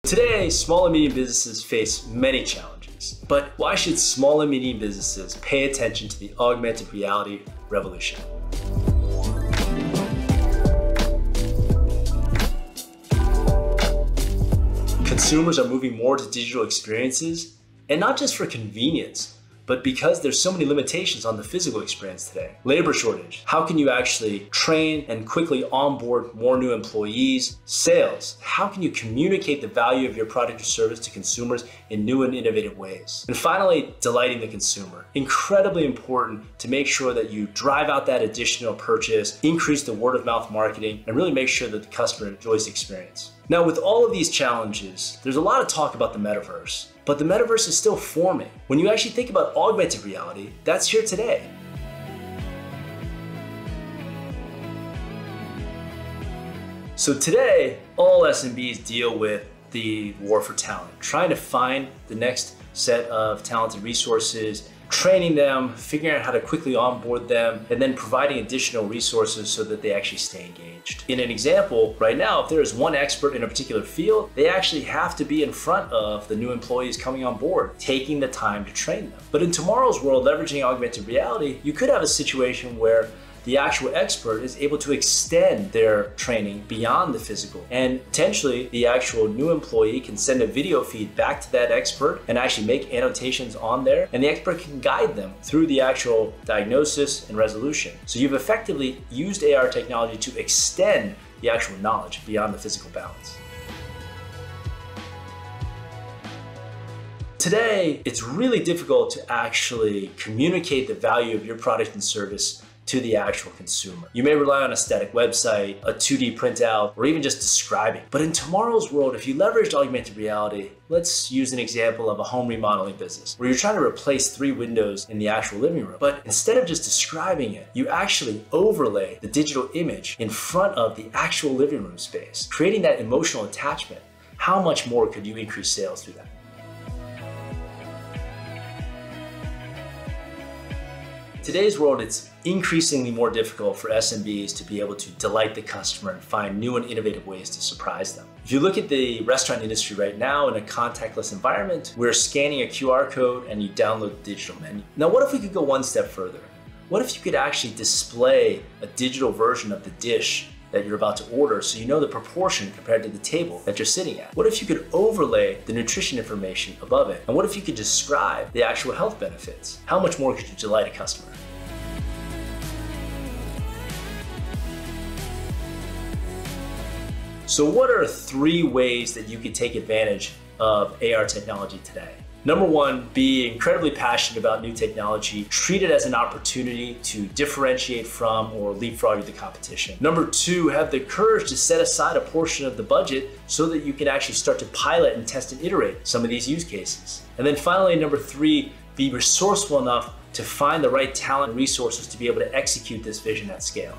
Today, small and medium businesses face many challenges, but why should small and medium businesses pay attention to the augmented reality revolution? Consumers are moving more to digital experiences, and not just for convenience, but because there's so many limitations on the physical experience today. Labor shortage. How can you actually train and quickly onboard more new employees? Sales. How can you communicate the value of your product or service to consumers in new and innovative ways? And finally, delighting the consumer. Incredibly important to make sure that you drive out that additional purchase, increase the word of mouth marketing, and really make sure that the customer enjoys the experience. Now, with all of these challenges, there's a lot of talk about the metaverse, but the metaverse is still forming. When you actually think about augmented reality, that's here today. So today, all SMBs deal with the war for talent, trying to find the next set of talented resources, training them, figuring out how to quickly onboard them, and then providing additional resources so that they actually stay engaged. In an example, right now, if there is one expert in a particular field, they actually have to be in front of the new employees coming on board, taking the time to train them. But in tomorrow's world, leveraging augmented reality, you could have a situation where the actual expert is able to extend their training beyond the physical. And potentially the actual new employee can send a video feed back to that expert and actually make annotations on there, and the expert can guide them through the actual diagnosis and resolution. So you've effectively used AR technology to extend the actual knowledge beyond the physical bounds. Today, it's really difficult to actually communicate the value of your product and service to the actual consumer. You may rely on a static website, a 2D printout, or even just describing. But in tomorrow's world, if you leverage augmented reality, let's use an example of a home remodeling business where you're trying to replace 3 windows in the actual living room. But instead of just describing it, you actually overlay the digital image in front of the actual living room space, creating that emotional attachment. How much more could you increase sales through that? Today's world, it's increasingly more difficult for SMBs to be able to delight the customer and find new and innovative ways to surprise them. If you look at the restaurant industry right now in a contactless environment, we're scanning a QR code and you download the digital menu. Now, what if we could go one step further? What if you could actually display a digital version of the dish that you're about to order so you know the proportion compared to the table that you're sitting at? What if you could overlay the nutrition information above it? And what if you could describe the actual health benefits? How much more could you delight a customer? So what are 3 ways that you can take advantage of AR technology today? Number 1, be incredibly passionate about new technology. Treat it as an opportunity to differentiate from or leapfrog the competition. Number 2, have the courage to set aside a portion of the budget so that you can actually start to pilot and test and iterate some of these use cases. And then finally, number 3, be resourceful enough to find the right talent and resources to be able to execute this vision at scale.